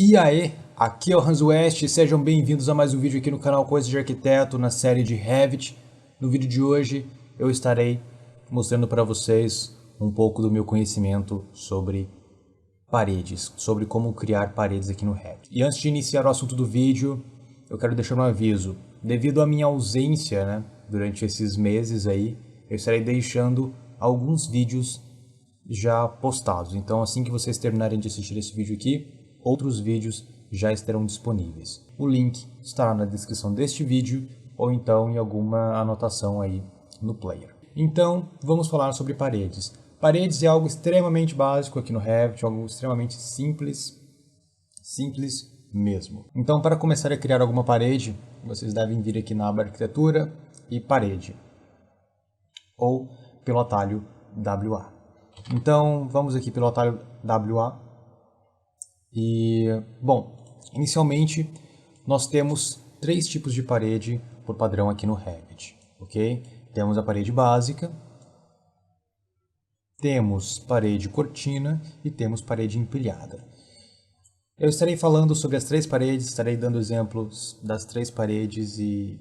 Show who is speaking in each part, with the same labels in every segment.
Speaker 1: E aí, aqui é o Hans West, sejam bem-vindos a mais um vídeo aqui no canal Coisas de Arquiteto, na série de Revit. No vídeo de hoje eu estarei mostrando para vocês um pouco do meu conhecimento sobre paredes, sobre como criar paredes aqui no Revit. E antes de iniciar o assunto do vídeo, eu quero deixar um aviso. Devido à minha ausência, durante esses meses aí, eu estarei deixando alguns vídeos já postados. Então assim que vocês terminarem de assistir esse vídeo aqui, outros vídeos já estarão disponíveis. O link estará na descrição deste vídeo ou então em alguma anotação aí no player. Então, vamos falar sobre paredes. Paredes é algo extremamente básico aqui no Revit, algo extremamente simples mesmo. Então, para começar a criar alguma parede, vocês devem vir aqui na aba Arquitetura e Parede, ou pelo atalho WA. Então, vamos aqui pelo atalho WA. E, bom, inicialmente nós temos três tipos de parede por padrão aqui no Revit, ok? Temos a parede básica, temos parede cortina e temos parede empilhada. Eu estarei falando sobre as três paredes, estarei dando exemplos das três paredes e,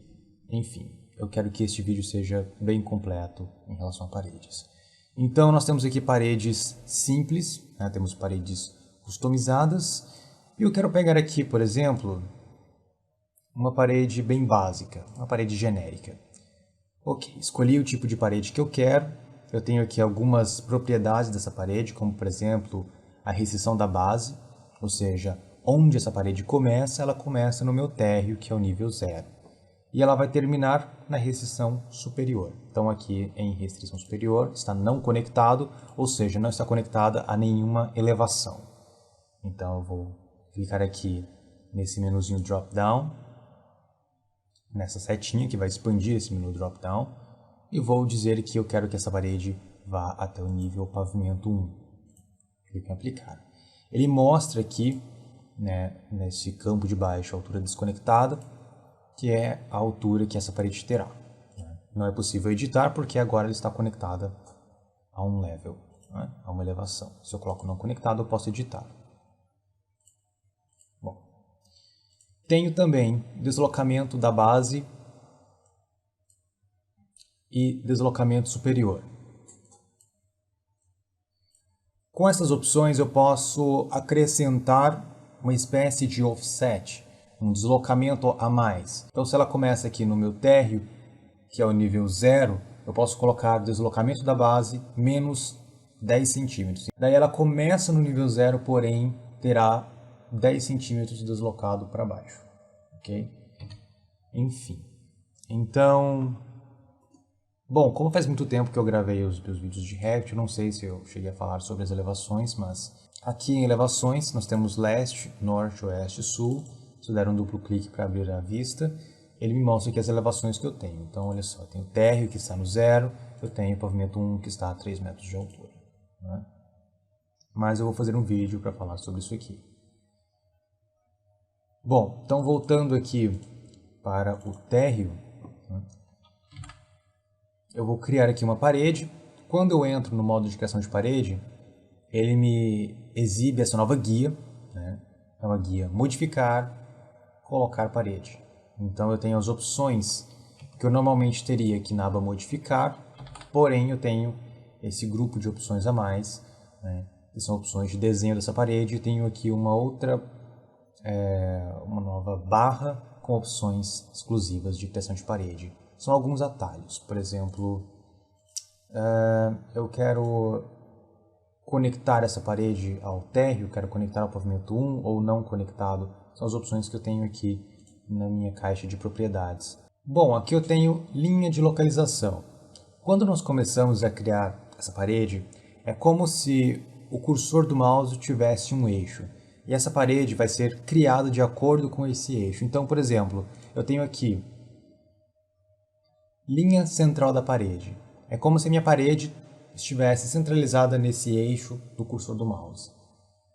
Speaker 1: enfim, eu quero que este vídeo seja bem completo em relação a paredes. Então nós temos aqui paredes simples, temos paredes customizadas, e eu quero pegar aqui, por exemplo, uma parede bem básica, uma parede genérica. Ok, escolhi o tipo de parede que eu quero, eu tenho aqui algumas propriedades dessa parede, como por exemplo, a restrição da base, ou seja, onde essa parede começa, ela começa no meu térreo, que é o nível 0. E ela vai terminar na restrição superior. Então aqui em restrição superior está não conectado, ou seja, não está conectada a nenhuma elevação. Então eu vou clicar aqui nesse menuzinho drop-down, nessa setinha que vai expandir esse menu drop-down, e vou dizer que eu quero que essa parede vá até o nível pavimento 1. Clique em aplicar. Ele mostra aqui, nesse campo de baixo, a altura desconectada, que é a altura que essa parede terá. Não é possível editar porque agora ela está conectada a um level, a uma elevação. Se eu coloco não conectado, eu posso editar. Tenho também deslocamento da base e deslocamento superior. Com essas opções eu posso acrescentar uma espécie de offset, um deslocamento a mais. Então se ela começa aqui no meu térreo, que é o nível 0, eu posso colocar deslocamento da base menos 10 centímetros. Daí ela começa no nível 0, porém terá 10 centímetros deslocado para baixo, ok? Enfim, então, bom, como faz muito tempo que eu gravei os meus vídeos de Revit, eu não sei se eu cheguei a falar sobre as elevações, mas aqui em elevações nós temos leste, norte, oeste e sul. Se eu der um duplo clique para abrir a vista, ele me mostra aqui as elevações que eu tenho. Então, olha só, eu tenho o térreo que está no 0, eu tenho o pavimento 1 que está a 3 metros de altura, Mas eu vou fazer um vídeo para falar sobre isso aqui. Bom, então voltando aqui para o térreo, eu vou criar aqui uma parede. Quando eu entro no modo de criação de parede, ele me exibe essa nova guia, é uma guia modificar, colocar parede. Então eu tenho as opções que eu normalmente teria aqui na aba modificar, porém eu tenho esse grupo de opções a mais, que são opções de desenho dessa parede. Eu tenho aqui uma nova barra com opções exclusivas de criação de parede. São alguns atalhos, por exemplo, eu quero conectar essa parede ao térreo, quero conectar ao pavimento 1 ou não conectado. São as opções que eu tenho aqui na minha caixa de propriedades. Bom, aqui eu tenho linha de localização. Quando nós começamos a criar essa parede, é como se o cursor do mouse tivesse um eixo. E essa parede vai ser criada de acordo com esse eixo. Então, por exemplo, eu tenho aqui linha central da parede. É como se a minha parede estivesse centralizada nesse eixo do cursor do mouse.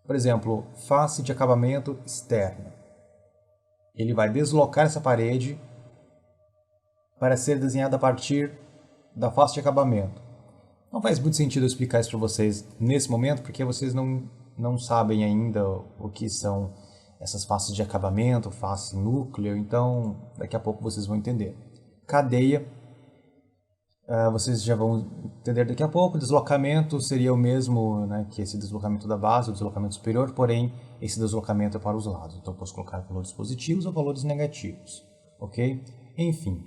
Speaker 1: Por exemplo, face de acabamento externo. Ele vai deslocar essa parede para ser desenhada a partir da face de acabamento. Não faz muito sentido eu explicar isso para vocês nesse momento, porque vocês não sabem ainda o que são essas faces de acabamento, face núcleo, então daqui a pouco vocês vão entender. Cadeia, vocês já vão entender daqui a pouco. Deslocamento seria o mesmo, né, que esse deslocamento da base, o deslocamento superior, porém esse deslocamento é para os lados. Então eu posso colocar valores positivos ou valores negativos, ok? Enfim.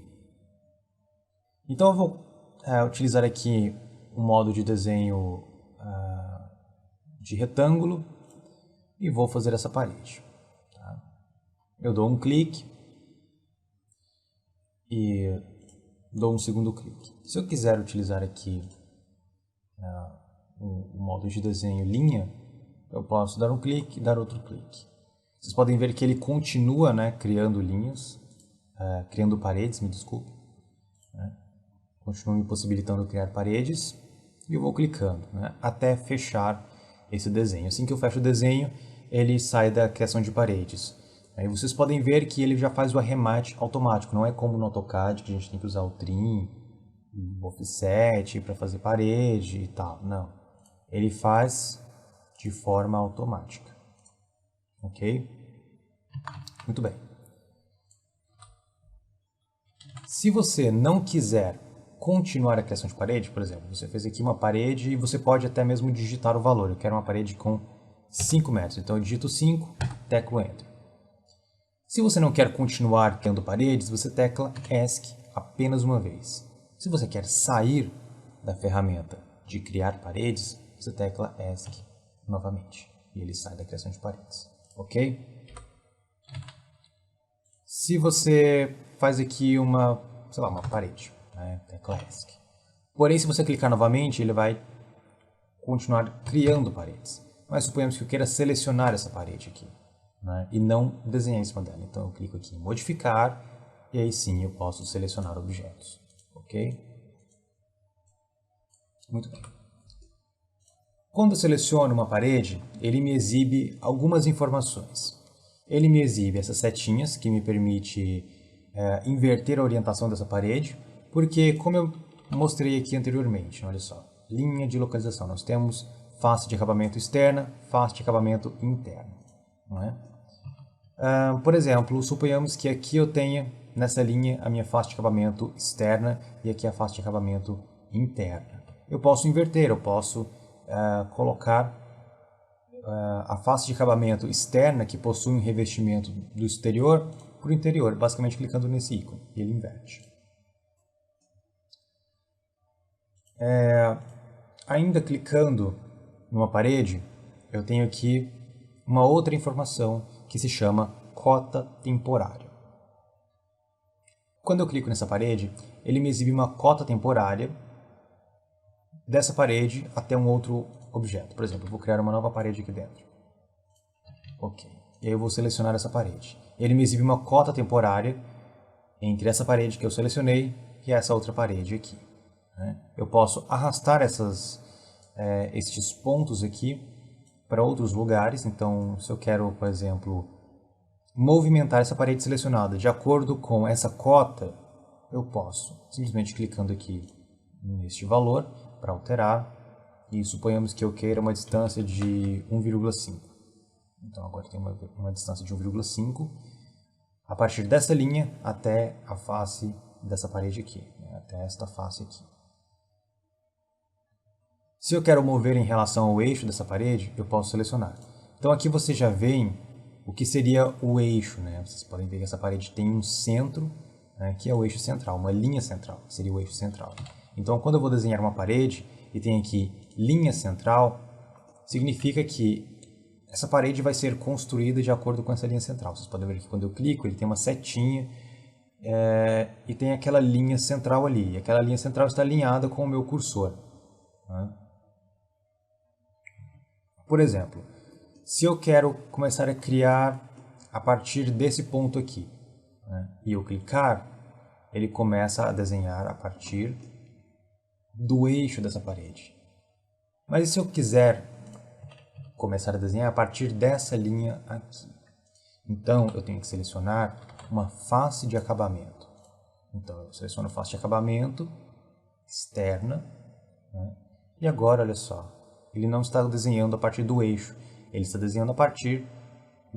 Speaker 1: Então eu vou utilizar aqui um modo de desenho de retângulo e vou fazer essa parede. Tá? Eu dou um clique e dou um segundo clique. Se eu quiser utilizar aqui o modo de desenho linha, eu posso dar um clique e dar outro clique. Vocês podem ver que ele continua, né, criando linhas, criando paredes, me desculpe. Né? Continua me possibilitando criar paredes e eu vou clicando, né, até fechar esse desenho. Assim que eu fecho o desenho, ele sai da criação de paredes. Aí vocês podem ver que ele já faz o arremate automático, não é como no AutoCAD que a gente tem que usar o trim, o offset para fazer parede e tal. Não, ele faz de forma automática. Ok? Muito bem. Se você não quiser continuar a criação de parede, por exemplo, você fez aqui uma parede e você pode até mesmo digitar o valor. Eu quero uma parede com 5 metros, então eu digito 5, teclo Enter. Se você não quer continuar criando paredes, você tecla ESC apenas uma vez. Se você quer sair da ferramenta de criar paredes, você tecla ESC novamente e ele sai da criação de paredes, ok? Se você faz aqui uma parede, né? Tecla ESC. Porém, se você clicar novamente, ele vai continuar criando paredes. Mas suponhamos que eu queira selecionar essa parede aqui, né? E não desenhar em cima dela. Então eu clico aqui em modificar e aí sim eu posso selecionar objetos, ok? Muito bem. Quando eu seleciono uma parede, ele me exibe algumas informações. Ele me exibe essas setinhas que me permite inverter a orientação dessa parede, porque como eu mostrei aqui anteriormente, olha só, linha de localização, nós temos face de acabamento externa, face de acabamento interno, não é? Por exemplo, suponhamos que aqui eu tenha nessa linha a minha face de acabamento externa e aqui a face de acabamento interna. Eu posso inverter, eu posso colocar a face de acabamento externa que possui um revestimento do exterior para o interior, basicamente clicando nesse ícone e ele inverte. Ainda clicando numa parede, eu tenho aqui uma outra informação que se chama cota temporária. Quando eu clico nessa parede, ele me exibe uma cota temporária dessa parede até um outro objeto. Por exemplo, eu vou criar uma nova parede aqui dentro. Ok. E aí eu vou selecionar essa parede. Ele me exibe uma cota temporária entre essa parede que eu selecionei e essa outra parede aqui. Né? Eu posso arrastar estes pontos aqui para outros lugares. Então, se eu quero, por exemplo, movimentar essa parede selecionada de acordo com essa cota, eu posso, simplesmente clicando aqui neste valor para alterar, e suponhamos que eu queira uma distância de 1,5. Então agora tem uma distância de 1,5 a partir dessa linha até a face dessa parede aqui, né? Até esta face aqui. Se eu quero mover em relação ao eixo dessa parede, eu posso selecionar. Então aqui você já vê o que seria o eixo, né? Vocês podem ver que essa parede tem um centro, né, que é o eixo central, uma linha central, que seria o eixo central. Então quando eu vou desenhar uma parede e tem aqui linha central, significa que essa parede vai ser construída de acordo com essa linha central. Vocês podem ver que quando eu clico, ele tem uma setinha e tem aquela linha central ali. E aquela linha central está alinhada com o meu cursor, né? Por exemplo, se eu quero começar a criar a partir desse ponto aqui, né, e eu clicar, ele começa a desenhar a partir do eixo dessa parede. Mas e se eu quiser começar a desenhar a partir dessa linha aqui? Então eu tenho que selecionar uma face de acabamento. Então eu seleciono face de acabamento externa, né, e agora olha só, ele não está desenhando a partir do eixo, ele está desenhando a partir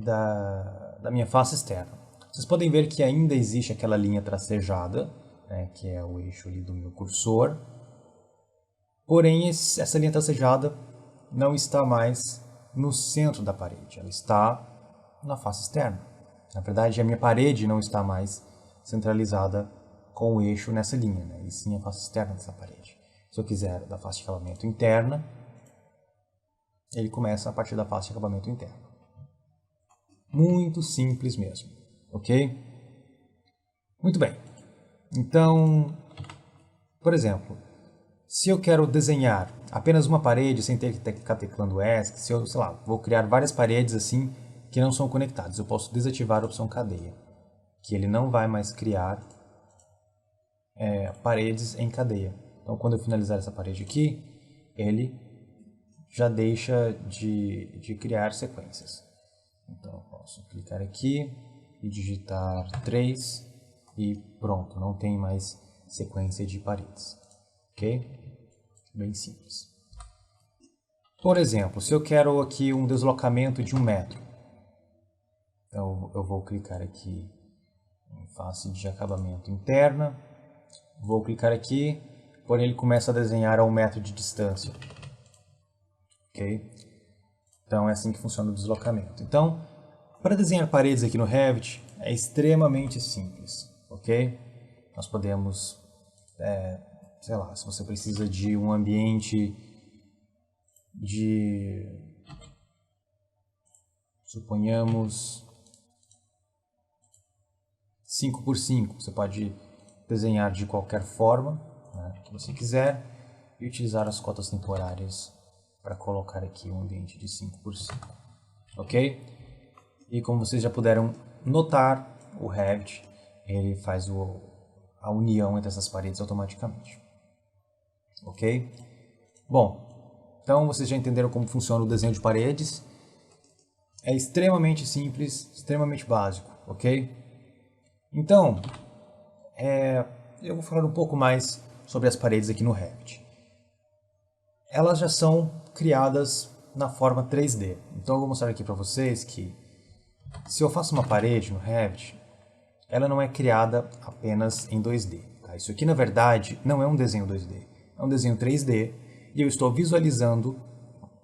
Speaker 1: da minha face externa. Vocês podem ver que ainda existe aquela linha tracejada, né, que é o eixo ali do meu cursor. Porém, essa linha tracejada não está mais no centro da parede, ela está na face externa. Na verdade, a minha parede não está mais centralizada com o eixo nessa linha, né? E sim a face externa dessa parede. Se eu quiser da face de acabamento interna, ele começa a partir da face de acabamento interno. Muito simples mesmo, ok? Muito bem. Então, por exemplo, se eu quero desenhar apenas uma parede sem ter que ficar teclando ESC, se eu, sei lá, vou criar várias paredes assim que não são conectadas, eu posso desativar a opção cadeia, que ele não vai mais criar paredes em cadeia. Então, quando eu finalizar essa parede aqui, ele já deixa de criar sequências. Então, eu posso clicar aqui e digitar 3 e pronto, não tem mais sequência de paredes. Ok? Bem simples. Por exemplo, se eu quero aqui um deslocamento de 1 metro, então eu vou clicar aqui em face de acabamento interna, vou clicar aqui, porém ele começa a desenhar a 1 metro de distância. Ok? Então é assim que funciona o deslocamento. Então, para desenhar paredes aqui no Revit é extremamente simples, ok? Nós podemos, sei lá, se você precisa de um ambiente de, suponhamos, 5x5, você pode desenhar de qualquer forma, né, que você quiser e utilizar as cotas temporárias para colocar aqui um ambiente de 5x5, ok? E como vocês já puderam notar, o Revit ele faz a união entre essas paredes automaticamente, ok? Bom, então vocês já entenderam como funciona o desenho de paredes. É extremamente simples, extremamente básico, ok? Então, eu vou falar um pouco mais sobre as paredes aqui no Revit. Elas já são criadas na forma 3D. Então eu vou mostrar aqui para vocês que se eu faço uma parede no Revit, ela não é criada apenas em 2D. Tá? Isso aqui, na verdade, não é um desenho 2D. É um desenho 3D e eu estou visualizando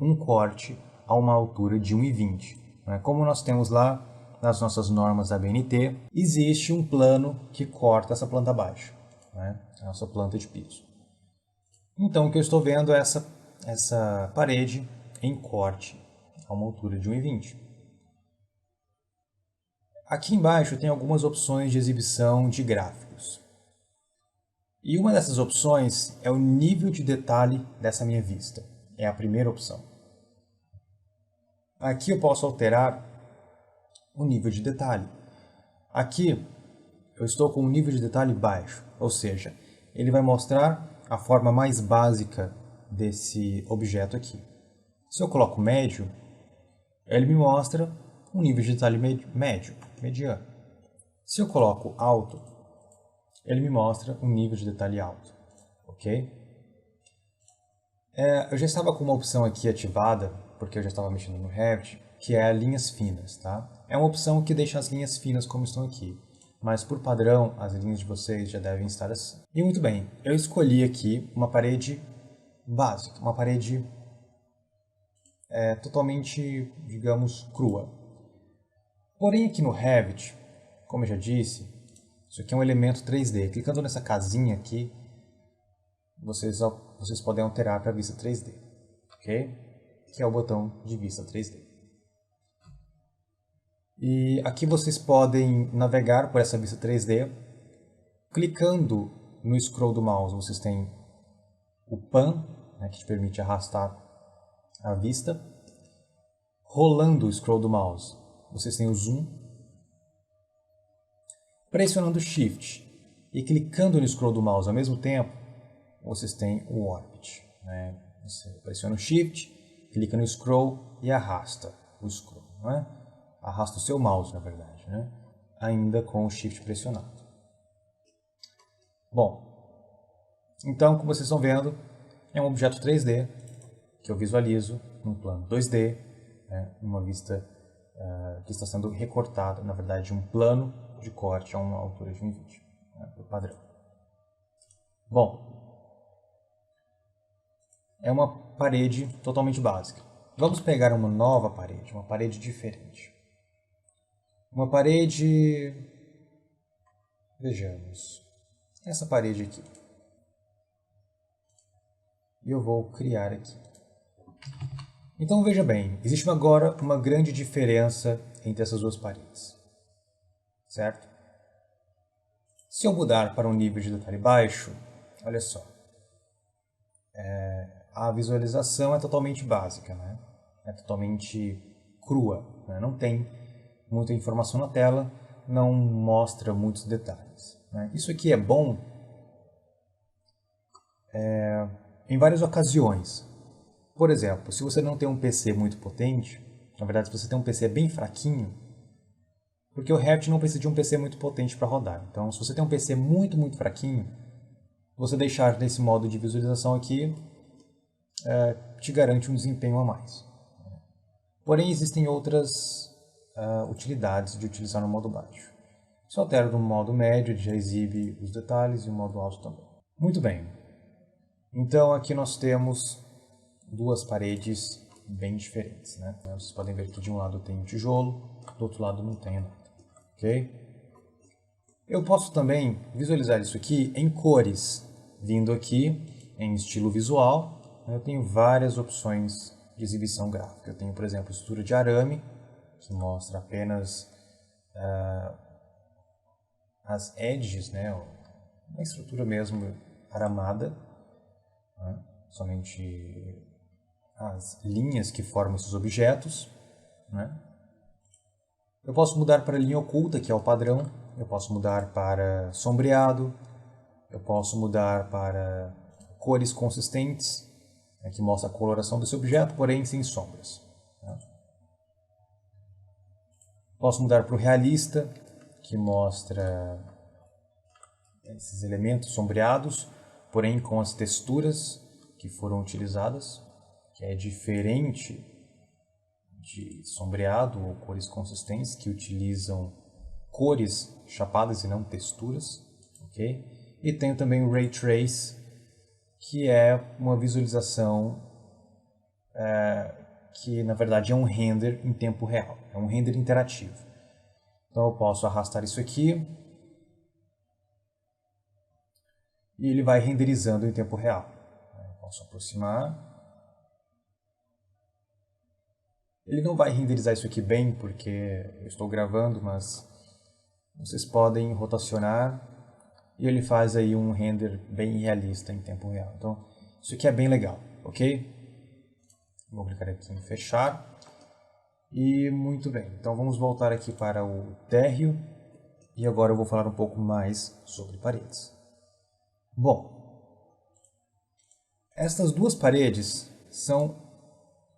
Speaker 1: um corte a uma altura de 1,20. Né? Como nós temos lá nas nossas normas da BNT, existe um plano que corta essa planta abaixo, né? A nossa planta de piso. Então, o que eu estou vendo é essa parede em corte a uma altura de 1,20. Aqui embaixo tem algumas opções de exibição de gráficos. E uma dessas opções é o nível de detalhe dessa minha vista. É a primeira opção. Aqui eu posso alterar o nível de detalhe. Aqui eu estou com um nível de detalhe baixo, ou seja, ele vai mostrar a forma mais básica desse objeto aqui. Se eu coloco médio, ele me mostra um nível de detalhe mediano. Se eu coloco alto, ele me mostra um nível de detalhe alto, ok? Eu já estava com uma opção aqui ativada, porque eu já estava mexendo no Revit, que é linhas finas, tá? É uma opção que deixa as linhas finas como estão aqui, mas por padrão as linhas de vocês já devem estar assim. E muito bem, eu escolhi aqui uma parede básica, uma parede totalmente, digamos, crua. Porém aqui no Revit, como eu já disse, isso aqui é um elemento 3D. Clicando nessa casinha aqui, vocês podem alterar para a vista 3D, ok? Que é o botão de vista 3D. E aqui vocês podem navegar por essa vista 3D. Clicando no scroll do mouse, vocês têm o Pan, né, que te permite arrastar a vista. Rolando o scroll do mouse, vocês têm o Zoom. Pressionando Shift e clicando no scroll do mouse ao mesmo tempo, vocês têm o Orbit. Né? Você pressiona o Shift, clica no scroll e arrasta o scroll. Né? Arrasta o seu mouse, na verdade, né? Ainda com o Shift pressionado. Bom, então, como vocês estão vendo, é um objeto 3D que eu visualizo num plano 2D, né? Numa vista que está sendo recortado, na verdade, um plano de corte a uma altura de um vídeo, né, por padrão. Bom, é uma parede totalmente básica. Vamos pegar uma nova parede, uma parede diferente. Uma parede, vejamos, essa parede aqui. E eu vou criar aqui. Então veja bem, existe agora uma grande diferença entre essas duas paredes, certo? Se eu mudar para um nível de detalhe baixo, olha só, a visualização é totalmente básica, né? É totalmente crua, né? Não tem muita informação na tela, não mostra muitos detalhes, né? Isso aqui é bom em várias ocasiões. Por exemplo, se você não tem um PC muito potente, na verdade, se você tem um PC bem fraquinho, porque o Revit não precisa de um PC muito potente para rodar. Então, se você tem um PC muito fraquinho, você deixar nesse modo de visualização aqui te garante um desempenho a mais. Porém, existem outras utilidades de utilizar no modo baixo. Se eu altero no modo médio, ele já exibe os detalhes e o modo alto também. Muito bem. Então, aqui nós temos duas paredes bem diferentes, né? Vocês podem ver que de um lado tem um tijolo, do outro lado não tem nada, ok? Eu posso também visualizar isso aqui em cores, vindo aqui em estilo visual. Eu tenho várias opções de exibição gráfica. Eu tenho, por exemplo, estrutura de arame, que mostra apenas as edges, né? Uma estrutura mesmo aramada, né? Somente as linhas que formam esses objetos, né? Eu posso mudar para linha oculta, que é o padrão. Eu posso mudar para sombreado. Eu posso mudar para cores consistentes, né, que mostra a coloração desse objeto, porém sem sombras, né? Posso mudar para o realista, que mostra esses elementos sombreados, porém com as texturas que foram utilizadas, que é diferente de sombreado ou cores consistentes, que utilizam cores chapadas e não texturas, ok? E tenho também o Ray Trace, que é uma visualização que na verdade é um render em tempo real, é um render interativo. Então eu posso arrastar isso aqui e ele vai renderizando em tempo real. Eu posso aproximar. Ele não vai renderizar isso aqui bem porque eu estou gravando, mas vocês podem rotacionar e ele faz aí um render bem realista em tempo real. Então isso aqui é bem legal, ok? Vou clicar aqui em fechar. E muito bem, então vamos voltar aqui para o térreo e agora eu vou falar um pouco mais sobre paredes. Bom, estas duas paredes são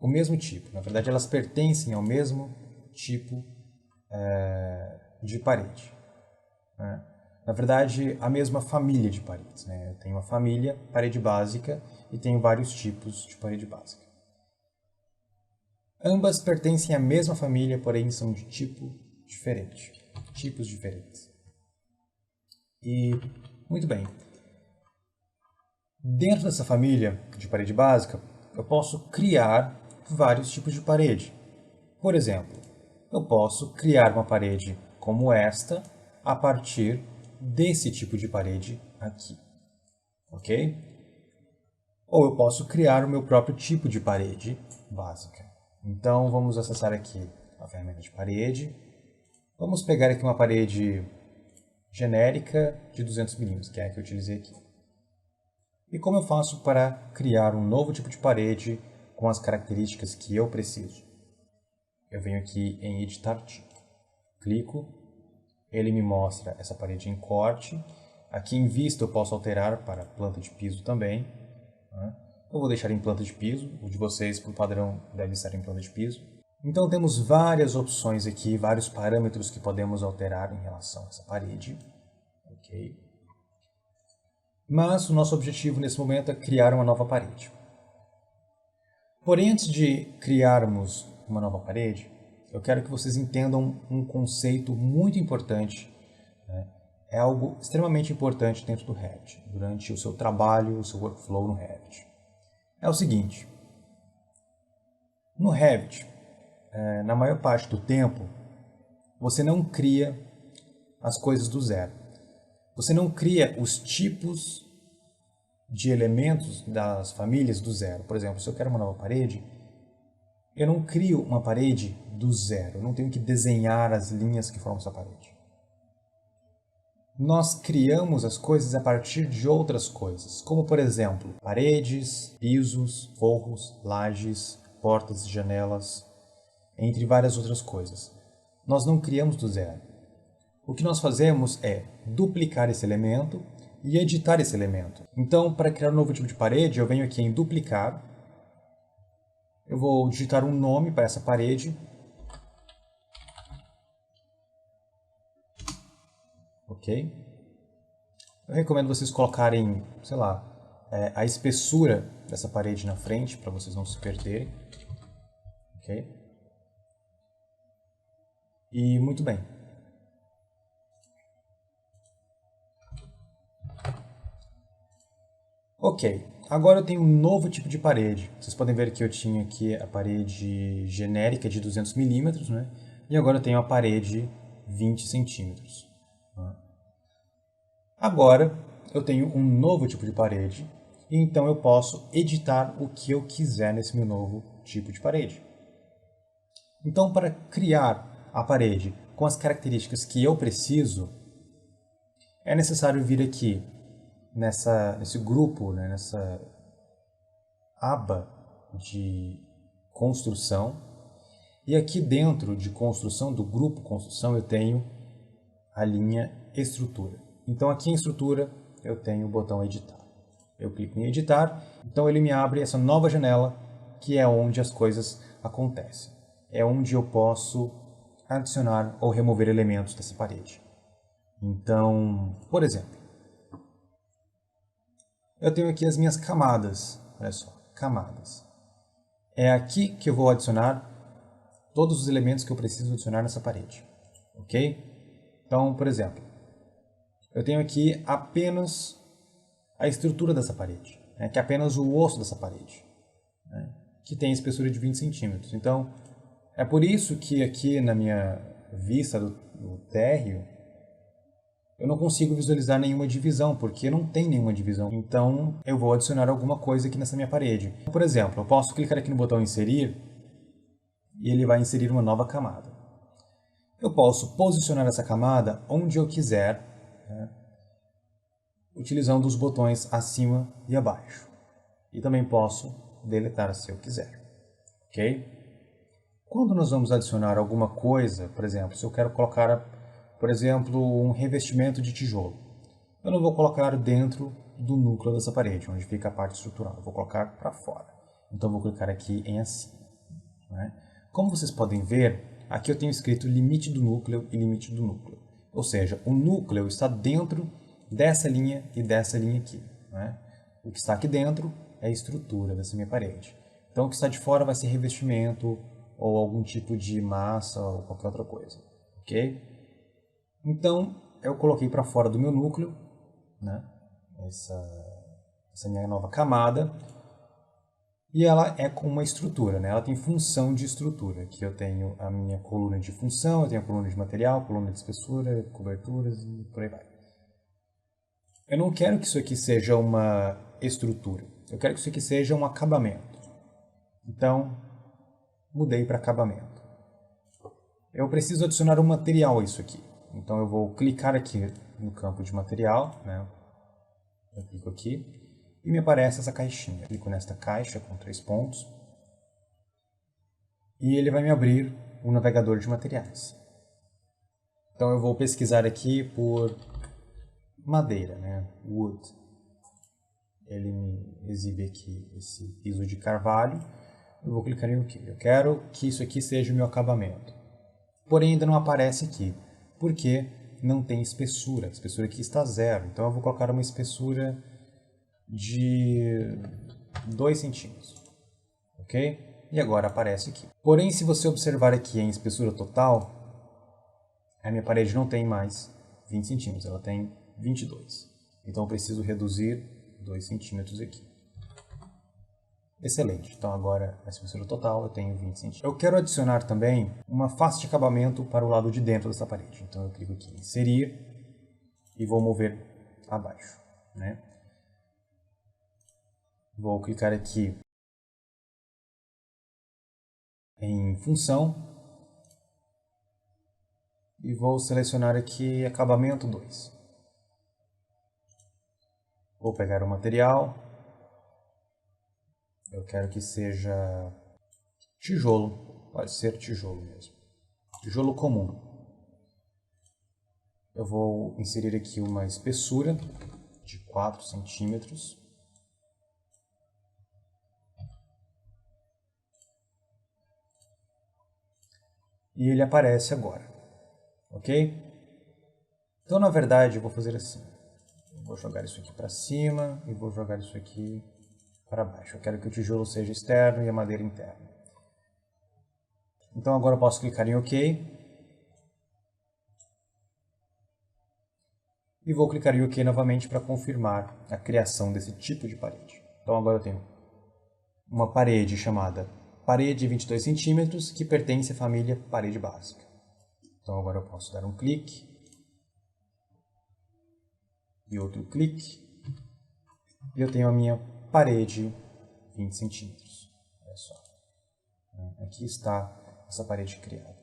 Speaker 1: o mesmo tipo, na verdade elas pertencem ao mesmo tipo de parede, né? Na verdade, a mesma família de paredes, né? Eu tenho uma família, parede básica, e tenho vários tipos de parede básica. Ambas pertencem à mesma família, porém são de tipo diferente, tipos diferentes. E, muito bem, dentro dessa família de parede básica, eu posso criar vários tipos de parede. Por exemplo, eu posso criar uma parede como esta a partir desse tipo de parede aqui, ok? Ou eu posso criar o meu próprio tipo de parede básica. Então vamos acessar aqui a ferramenta de parede. Vamos pegar aqui uma parede genérica de 200 mm, que é a que eu utilizei aqui. E como eu faço para criar um novo tipo de parede com as características que eu preciso? Eu venho aqui em editar tipo, clico, ele me mostra essa parede em corte. Aqui em vista eu posso alterar para planta de piso também, né? Eu vou deixar em planta de piso, o de vocês por padrão deve estar em planta de piso. Então temos várias opções aqui, vários parâmetros que podemos alterar em relação a essa parede, ok? Mas o nosso objetivo nesse momento é criar uma nova parede. Porém, antes de criarmos uma nova parede, Eu quero que vocês entendam um conceito muito importante, né? É algo extremamente importante dentro do Revit, durante o seu trabalho, o seu workflow no Revit. É o seguinte, no Revit, na maior parte do tempo, você não cria as coisas do zero. Você não cria os tipos de elementos das famílias do zero. Por exemplo, se eu quero uma nova parede, eu não crio uma parede do zero. Eu não tenho que desenhar as linhas que formam essa parede. Nós criamos as coisas a partir de outras coisas, como por exemplo, paredes, pisos, forros, lajes, portas e janelas, entre várias outras coisas. Nós não criamos do zero. O que nós fazemos é duplicar esse elemento e editar esse elemento. Então, para criar um novo tipo de parede, eu venho aqui em duplicar, eu vou digitar um nome para essa parede, ok? Eu recomendo vocês colocarem, sei lá, a espessura dessa parede na frente, para vocês não se perderem, ok? E muito bem. Ok, agora eu tenho um novo tipo de parede. Vocês podem ver que eu tinha aqui a parede genérica de 200 milímetros, né? E agora eu tenho a parede 20 centímetros. Agora eu tenho um novo tipo de parede, e então eu posso editar o que eu quiser nesse meu novo tipo de parede. Então, para criar a parede com as características que eu preciso, é necessário vir aqui nesse grupo, né, nessa aba de construção, e aqui dentro de construção, do grupo construção, eu tenho a linha estrutura. Então aqui em estrutura eu tenho o botão editar. Eu clico em editar, então ele me abre essa nova janela, que é onde as coisas acontecem. É onde eu posso adicionar ou remover elementos dessa parede. Então, por exemplo, eu tenho aqui as minhas camadas. Olha só, camadas. É aqui que eu vou adicionar todos os elementos que eu preciso adicionar nessa parede. Ok? Então, por exemplo, eu tenho aqui apenas a estrutura dessa parede, né, que é apenas o osso dessa parede, né, que tem espessura de 20 centímetros. Então, é por isso que aqui na minha vista do térreo, eu não consigo visualizar nenhuma divisão, porque não tem nenhuma divisão. Então, eu vou adicionar alguma coisa aqui nessa minha parede. Por exemplo, eu posso clicar aqui no botão inserir e ele vai inserir uma nova camada. Eu posso posicionar essa camada onde eu quiser, né, utilizando os botões acima e abaixo. E também posso deletar se eu quiser. Ok? Quando nós vamos adicionar alguma coisa, por exemplo, se eu quero colocar, por exemplo, um revestimento de tijolo, eu não vou colocar dentro do núcleo dessa parede, onde fica a parte estrutural. Eu vou colocar para fora. Então, eu vou clicar aqui em acima. Né? Como vocês podem ver, aqui eu tenho escrito limite do núcleo e limite do núcleo. Ou seja, o núcleo está dentro dessa linha e dessa linha aqui. Né? O que está aqui dentro é a estrutura dessa minha parede. Então, o que está de fora vai ser revestimento ou algum tipo de massa ou qualquer outra coisa. Ok? Então, eu coloquei para fora do meu núcleo, né, essa minha nova camada, e ela é com uma estrutura, né? Ela tem função de estrutura. Aqui eu tenho a minha coluna de função, eu tenho a coluna de material, coluna de espessura, coberturas e por aí vai. Eu não quero que isso aqui seja uma estrutura, eu quero que isso aqui seja um acabamento. Então, mudei para acabamento. Eu preciso adicionar um material a isso aqui. Então eu vou clicar aqui no campo de material, né? Eu clico aqui e me aparece essa caixinha. Eu clico nesta caixa com 3 pontos e ele vai me abrir um navegador de materiais. Então eu vou pesquisar aqui por madeira, né? Wood. Ele me exibe aqui esse piso de carvalho. Eu vou clicar em OK. Eu quero que isso aqui seja o meu acabamento. Porém ainda não aparece aqui, porque não tem espessura. A espessura aqui está 0. Então eu vou colocar uma espessura de 2 centímetros. Ok? E agora aparece aqui. Porém, se você observar aqui em espessura total, a minha parede não tem mais 20 centímetros, ela tem 22. Então eu preciso reduzir 2 centímetros aqui. Excelente, então agora a espessura total eu tenho 20 centímetros. Eu quero adicionar também uma face de acabamento para o lado de dentro dessa parede. Então eu clico aqui em inserir e vou mover abaixo, né? Vou clicar aqui em função e vou selecionar aqui acabamento 2. Vou pegar o material, eu quero que seja tijolo, pode ser tijolo mesmo, tijolo comum. Eu vou inserir aqui uma espessura de 4 centímetros. E ele aparece agora, ok? Então, na verdade, eu vou fazer assim. Eu vou jogar isso aqui para cima e vou jogar isso aqui para baixo. Eu quero que o tijolo seja externo e a madeira interna. Então, agora eu posso clicar em OK. E vou clicar em OK novamente para confirmar a criação desse tipo de parede. Então, agora eu tenho uma parede chamada parede de 22 centímetros, que pertence à família parede básica. Então agora eu posso dar um clique e outro clique e eu tenho a minha parede 20 centímetros. Olha só, aqui está essa parede criada.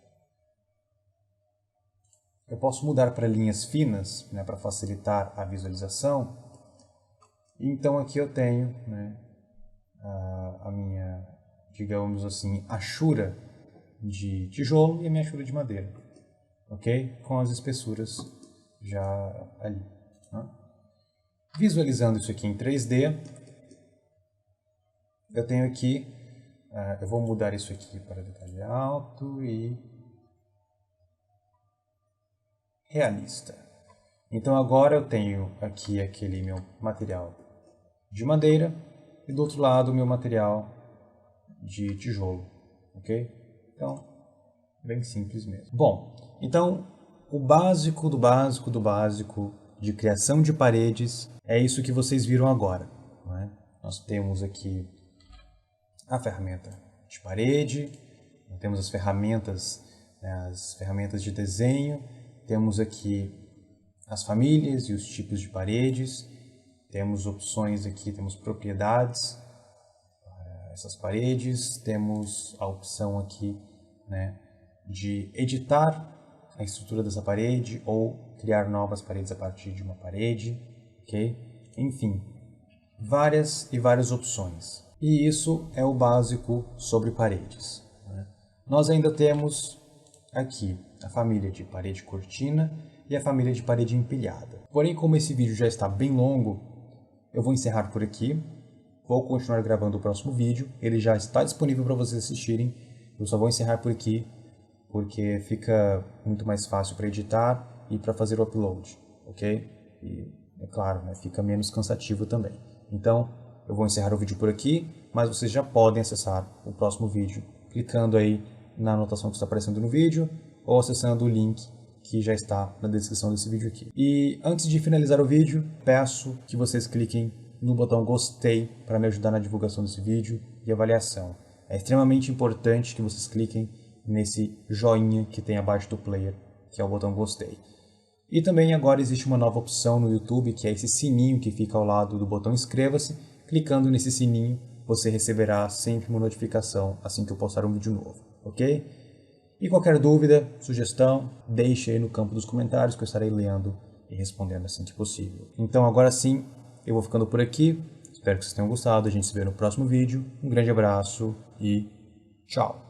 Speaker 1: Eu posso mudar para linhas finas, né, para facilitar a visualização. Então aqui eu tenho, né, a minha, digamos assim, achura de tijolo e a minha achura de madeira, ok? Com as espessuras já ali. Né? Visualizando isso aqui em 3D, eu tenho aqui, eu vou mudar isso aqui para detalhe alto e realista. Então agora eu tenho aqui aquele meu material de madeira e do outro lado o meu material de tijolo, ok? Então, bem simples mesmo. Bom, então o básico do básico do básico de criação de paredes é isso que vocês viram agora. Não é? Nós temos aqui a ferramenta de parede, temos as ferramentas de desenho, temos aqui as famílias e os tipos de paredes, temos opções aqui, temos propriedades para essas paredes, temos a opção aqui, né, de editar a estrutura dessa parede ou criar novas paredes a partir de uma parede, ok? Enfim, várias e várias opções. E isso é o básico sobre paredes. Né? Nós ainda temos aqui a família de parede cortina e a família de parede empilhada. Porém, como esse vídeo já está bem longo, eu vou encerrar por aqui. Vou continuar gravando o próximo vídeo. Ele já está disponível para vocês assistirem. Eu só vou encerrar por aqui, porque fica muito mais fácil para editar e para fazer o upload, ok? E, é claro, né, fica menos cansativo também. Então, eu vou encerrar o vídeo por aqui, mas vocês já podem acessar o próximo vídeo, clicando aí na anotação que está aparecendo no vídeo, ou acessando o link que já está na descrição desse vídeo aqui. E antes de finalizar o vídeo, peço que vocês cliquem no botão gostei para me ajudar na divulgação desse vídeo e avaliação. É extremamente importante que vocês cliquem nesse joinha que tem abaixo do player, que é o botão gostei. E também agora existe uma nova opção no YouTube, que é esse sininho que fica ao lado do botão inscreva-se. Clicando nesse sininho, você receberá sempre uma notificação assim que eu postar um vídeo novo, ok? E qualquer dúvida, sugestão, deixe aí no campo dos comentários que eu estarei lendo e respondendo assim que possível. Então agora sim, eu vou ficando por aqui. Espero que vocês tenham gostado. A gente se vê no próximo vídeo. Um grande abraço e tchau!